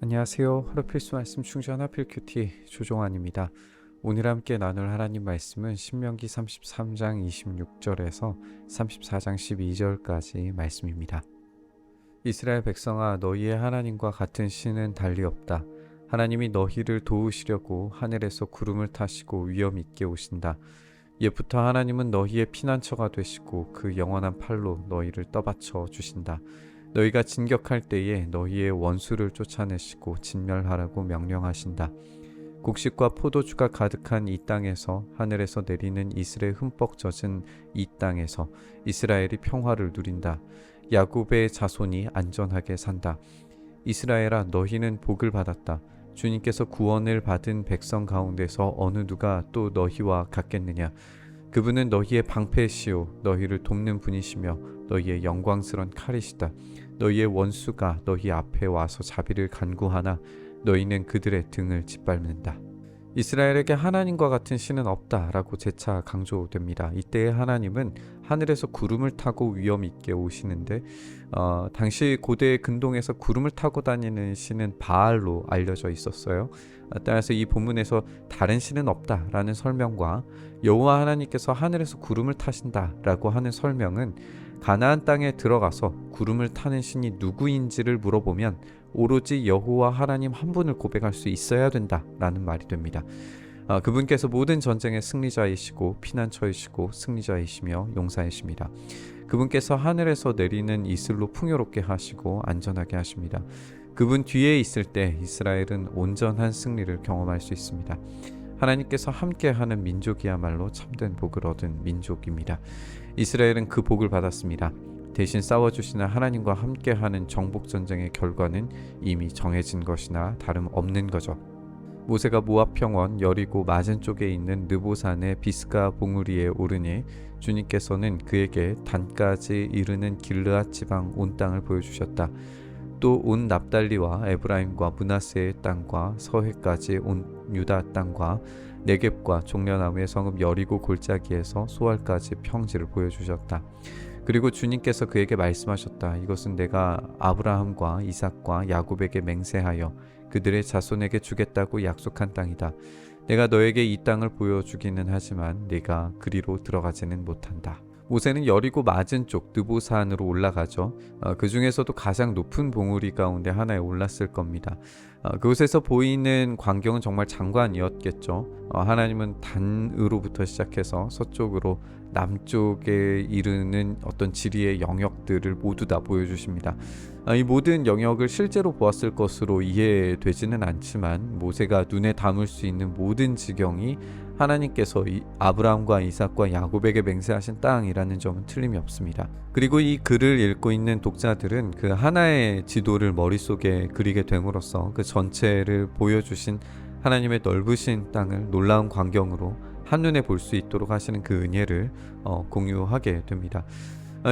안녕하세요. 하루 필수 말씀 충전 하필 큐티 조종환입니다. 오늘 함께 나눌 하나님 말씀은 신명기 33장 26절에서 34장 12절까지 말씀입니다. 이스라엘 백성아, 너희의 하나님과 같은 신은 달리 없다. 하나님이 너희를 도우시려고 하늘에서 구름을 타시고 위엄 있게 오신다. 옛부터 하나님은 너희의 피난처가 되시고 그 영원한 팔로 너희를 떠받쳐 주신다. 너희가 진격할 때에 너희의 원수를 쫓아내시고 진멸하라고 명령하신다. 곡식과 포도주가 가득한 이 땅에서, 하늘에서 내리는 이슬에 흠뻑 젖은 이 땅에서 이스라엘이 평화를 누린다. 야곱의 자손이 안전하게 산다. 이스라엘아, 너희는 복을 받았다. 주님께서 구원을 받은 백성 가운데서 어느 누가 또 너희와 같겠느냐. 그분은 너희의 방패시오 너희를 돕는 분이시며 너희의 영광스런 칼이시다. 너희의 원수가 너희 앞에 와서 자비를 간구하나 너희는 그들의 등을 짓밟는다. 이스라엘에게 하나님과 같은 신은 없다라고 재차 강조됩니다. 이때의 하나님은 하늘에서 구름을 타고 위엄 있게 오시는데 당시 고대 근동에서 구름을 타고 다니는 신은 바알로 알려져 있었어요. 따라서 이 본문에서 다른 신은 없다라는 설명과 여호와 하나님께서 하늘에서 구름을 타신다라고 하는 설명은 가나안 땅에 들어가서 구름을 타는 신이 누구인지를 물어보면 오로지 여호와 하나님 한 분을 고백할 수 있어야 된다라는 말이 됩니다. 그분께서 모든 전쟁의 승리자이시고 피난처이시고 승리자이시며 용사이십니다. 그분께서 하늘에서 내리는 이슬로 풍요롭게 하시고 안전하게 하십니다. 그분 뒤에 있을 때 이스라엘은 온전한 승리를 경험할 수 있습니다. 하나님께서 함께하는 민족이야말로 참된 복을 얻은 민족입니다. 이스라엘은 그 복을 받았습니다. 대신 싸워주시는 하나님과 함께하는 정복전쟁의 결과는 이미 정해진 것이나 다름없는 거죠. 모세가 모압 평원 여리고 맞은 쪽에 있는 느보산의 비스가 봉우리에 오르니 주님께서는 그에게 단까지 이르는 길르앗 지방 온 땅을 보여주셨다. 또 온 납달리와 에브라임과 므낫세의 땅과 서해까지 온 유다 땅과 네겝과 종려나무의 성읍 여리고 골짜기에서 소알까지 평지를 보여주셨다. 그리고 주님께서 그에게 말씀하셨다. 이것은 내가 아브라함과 이삭과 야곱에게 맹세하여 그들의 자손에게 주겠다고 약속한 땅이다. 내가 너에게 이 땅을 보여주기는 하지만 네가 그리로 들어가지는 못한다. 모세는 여리고 맞은 쪽 느보산으로 올라가죠. 그 중에서도 가장 높은 봉우리 가운데 하나에 올랐을 겁니다. 그곳에서 보이는 광경은 정말 장관이었겠죠. 하나님은 단으로부터 시작해서 서쪽으로 남쪽에 이르는 어떤 지리의 영역들을 모두 다 보여주십니다. 이 모든 영역을 실제로 보았을 것으로 이해되지는 않지만 모세가 눈에 담을 수 있는 모든 지경이 하나님께서 아브라함과 이삭과 야곱에게 맹세하신 땅이라는 점은 틀림이 없습니다. 그리고 이 글을 읽고 있는 독자들은 그 하나의 지도를 머릿속에 그리게 됨으로써 그 전체를 보여주신 하나님의 넓으신 땅을 놀라운 광경으로 한눈에 볼 수 있도록 하시는 그 은혜를 공유하게 됩니다.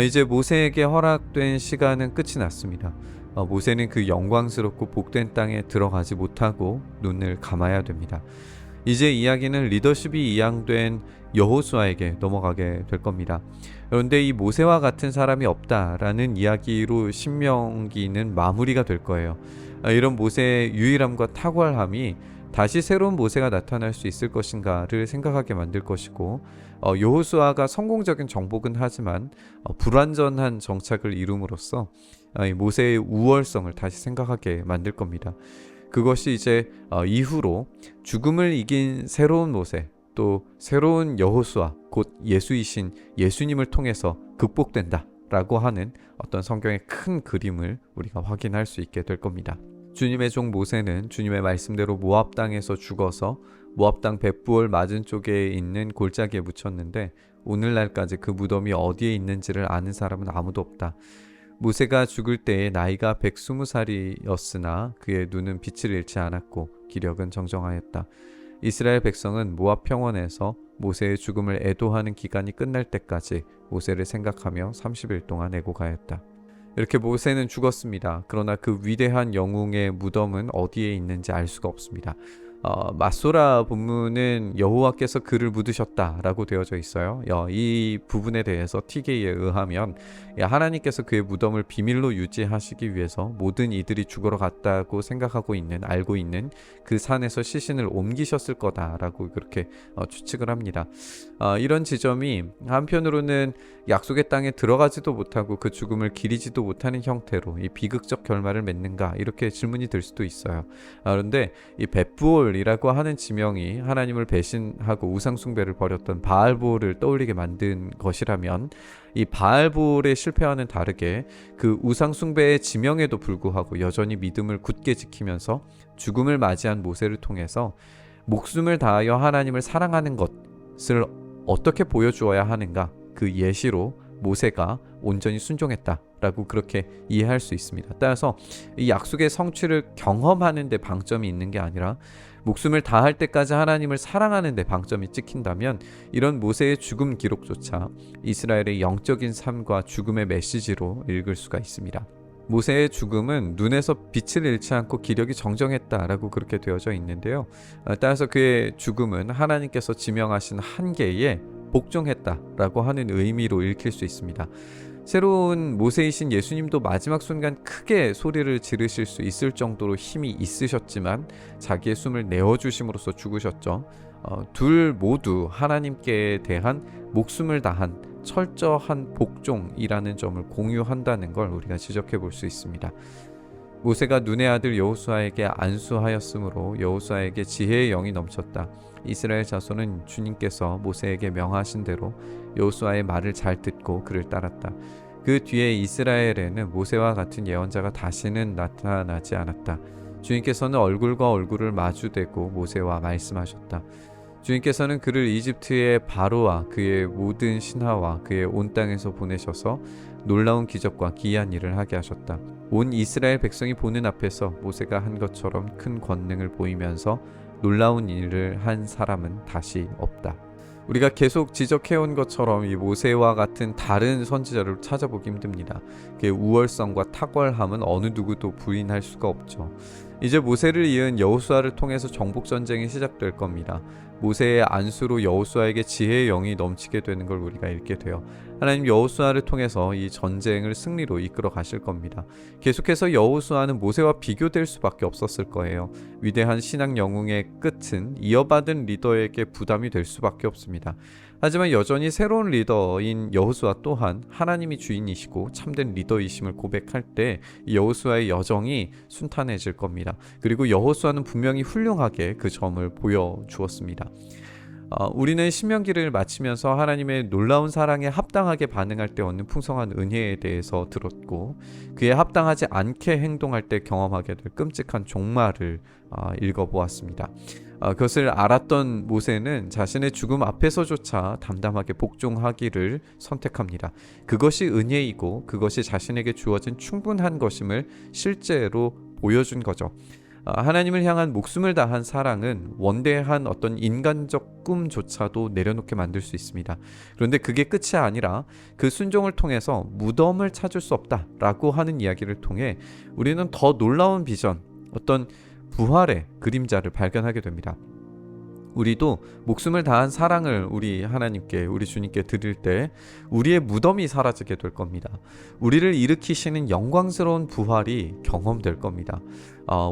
이제 모세에게 허락된 시간은 끝이 났습니다. 모세는 그 영광스럽고 복된 땅에 들어가지 못하고 눈을 감아야 됩니다. 이제 이야기는 리더십이 이양된 여호수아에게 넘어가게 될 겁니다. 그런데 이 모세와 같은 사람이 없다라는 이야기로 신명기는 마무리가 될 거예요. 이런 모세의 유일함과 탁월함이 다시 새로운 모세가 나타날 수 있을 것인가를 생각하게 만들 것이고 여호수아가 성공적인 정복은 하지만 불완전한 정착을 이룸으로써 모세의 우월성을 다시 생각하게 만들 겁니다. 그것이 이제 이후로 죽음을 이긴 새로운 모세 또 새로운 여호수아 곧 예수이신 예수님을 통해서 극복된다 라고 하는 어떤 성경의 큰 그림을 우리가 확인할 수 있게 될 겁니다. 주님의 종 모세는 주님의 말씀대로 모압 땅에서 죽어서 모압 땅 벳부얼 맞은 쪽에 있는 골짜기에 묻혔는데 오늘날까지 그 무덤이 어디에 있는지를 아는 사람은 아무도 없다. 모세가 죽을 때에 나이가 120살이었으나 그의 눈은 빛을 잃지 않았고 기력은 정정하였다. 이스라엘 백성은 모압 평원에서 모세의 죽음을 애도하는 기간이 끝날 때까지 모세를 생각하며 30일 동안 애고가였다. 이렇게 모세는 죽었습니다. 그러나 그 위대한 영웅의 무덤은 어디에 있는지 알 수가 없습니다. 맞소라 본문은 여호와께서 그를 묻으셨다라고 되어져 있어요. 이 부분에 대해서 TK에 의하면 하나님께서 그의 무덤을 비밀로 유지하시기 위해서 모든 이들이 죽으러 갔다고 생각하고 있는 알고 있는 그 산에서 시신을 옮기셨을 거다라고 그렇게 추측을 합니다. 이런 지점이 한편으로는 약속의 땅에 들어가지도 못하고 그 죽음을 기리지도 못하는 형태로 이 비극적 결말을 맺는가 이렇게 질문이 들 수도 있어요. 그런데 이 벳부올이라고 하는 지명이 하나님을 배신하고 우상 숭배를 벌였던 바알볼을 떠올리게 만든 것이라면 이 바알볼의 실패와는 다르게 그 우상 숭배의 지명에도 불구하고 여전히 믿음을 굳게 지키면서 죽음을 맞이한 모세를 통해서 목숨을 다하여 하나님을 사랑하는 것을 어떻게 보여주어야 하는가 그 예시로 모세가 온전히 순종했다라고 그렇게 이해할 수 있습니다. 따라서 이 약속의 성취를 경험하는 데 방점이 있는 게 아니라 목숨을 다할 때까지 하나님을 사랑하는 데 방점이 찍힌다면 이런 모세의 죽음 기록조차 이스라엘의 영적인 삶과 죽음의 메시지로 읽을 수가 있습니다. 모세의 죽음은 눈에서 빛을 잃지 않고 기력이 정정했다라고 그렇게 되어져 있는데요. 따라서 그의 죽음은 하나님께서 지명하신 한계에 복종했다라고 하는 의미로 읽힐 수 있습니다. 새로운 모세이신 예수님도 마지막 순간 크게 소리를 지르실 수 있을 정도로 힘이 있으셨지만 자기의 숨을 내어주심으로써 죽으셨죠. 둘 모두 하나님께 대한 목숨을 다한 철저한 복종이라는 점을 공유한다는 걸 우리가 지적해 볼 수 있습니다. 모세가 눈의 아들 여호수아에게 안수하였으므로 여호수아에게 지혜의 영이 넘쳤다. 이스라엘 자손은 주님께서 모세에게 명하신 대로 여호수아의 말을 잘 듣고 그를 따랐다. 그 뒤에 이스라엘에는 모세와 같은 예언자가 다시는 나타나지 않았다. 주님께서는 얼굴과 얼굴을 마주대고 모세와 말씀하셨다. 주님께서는 그를 이집트의 바로와 그의 모든 신하와 그의 온 땅에서 보내셔서 놀라운 기적과 기이한 일을 하게 하셨다. 온 이스라엘 백성이 보는 앞에서 모세가 한 것처럼 큰 권능을 보이면서 놀라운 일을 한 사람은 다시 없다. 우리가 계속 지적해온 것처럼 이 모세와 같은 다른 선지자를 찾아보기 힘듭니다. 그의 우월성과 탁월함은 어느 누구도 부인할 수가 없죠. 이제 모세를 이은 여호수아를 통해서 정복 전쟁이 시작될 겁니다. 모세의 안수로 여호수아에게 지혜의 영이 넘치게 되는 걸 우리가 읽게 돼요. 하나님 여호수아를 통해서 이 전쟁을 승리로 이끌어 가실 겁니다. 계속해서 여호수아는 모세와 비교될 수밖에 없었을 거예요. 위대한 신앙 영웅의 끝은 이어받은 리더에게 부담이 될 수밖에 없습니다. 하지만 여전히 새로운 리더인 여호수아 또한 하나님이 주인이시고 참된 리더이심을 고백할 때 여호수아의 여정이 순탄해질 겁니다. 그리고 여호수아는 분명히 훌륭하게 그 점을 보여주었습니다. 우리는 신명기를 마치면서 하나님의 놀라운 사랑에 합당하게 반응할 때 얻는 풍성한 은혜에 대해서 들었고 그에 합당하지 않게 행동할 때 경험하게 될 끔찍한 종말을 읽어보았습니다. 그것을 알았던 모세는 자신의 죽음 앞에서조차 담담하게 복종하기를 선택합니다. 그것이 은혜이고 그것이 자신에게 주어진 충분한 것임을 실제로 보여준 거죠. 하나님을 향한 목숨을 다한 사랑은 원대한 어떤 인간적 꿈조차도 내려놓게 만들 수 있습니다. 그런데 그게 끝이 아니라 그 순종을 통해서 무덤을 찾을 수 없다라고 하는 이야기를 통해 우리는 더 놀라운 비전, 어떤 부활의 그림자를 발견하게 됩니다. 우리도 목숨을 다한 사랑을 우리 하나님께, 우리 주님께 드릴 때 우리의 무덤이 사라지게 될 겁니다. 우리를 일으키시는 영광스러운 부활이 경험될 겁니다.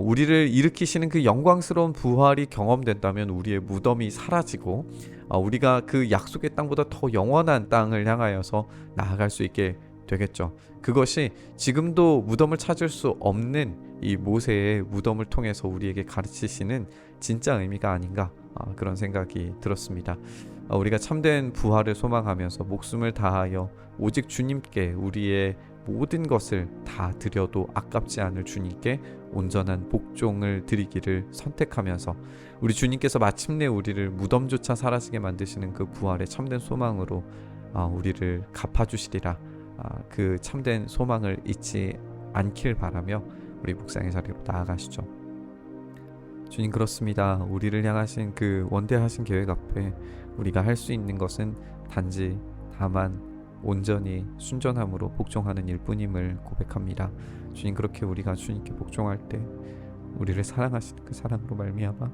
우리를 일으키시는 그 영광스러운 부활이 경험된다면 우리의 무덤이 사라지고 우리가 그 약속의 땅보다 더 영원한 땅을 향하여서 나아갈 수 있게 되겠죠. 그것이 지금도 무덤을 찾을 수 없는 이 모세의 무덤을 통해서 우리에게 가르치시는 진짜 의미가 아닌가 그런 생각이 들었습니다. 우리가 참된 부활을 소망하면서 목숨을 다하여 오직 주님께 우리의 모든 것을 다 드려도 아깝지 않을 주님께 온전한 복종을 드리기를 선택하면서 우리 주님께서 마침내 우리를 무덤조차 사라지게 만드시는 그 부활의 참된 소망으로 우리를 갚아주시리라 그 참된 소망을 잊지 않길 바라며 우리 묵상의 자리로 나아가시죠. 주님 그렇습니다. 우리를 향하신 그 원대하신 계획 앞에 우리가 할 수 있는 것은 단지 다만 온전히 순전함으로 복종하는 일뿐임을 고백합니다. 주님 그렇게 우리가 주님께 복종할 때 우리를 사랑하시는 그 사랑으로 말미암아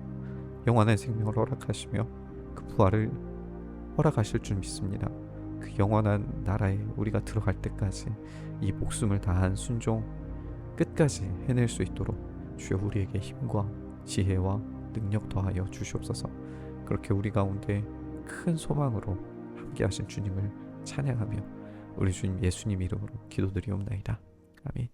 영원한 생명을 허락하시며 그 부활을 허락하실 줄 믿습니다. 그 영원한 나라에 우리가 들어갈 때까지 이 목숨을 다한 순종 끝까지 해낼 수 있도록 주여 우리에게 힘과 지혜와 능력 더하여 주시옵소서. 그렇게 우리 가운데 큰 소망으로 함께 하신 주님을 찬양하며 우리 주님 예수님 이름으로 기도드리옵나이다. 아멘.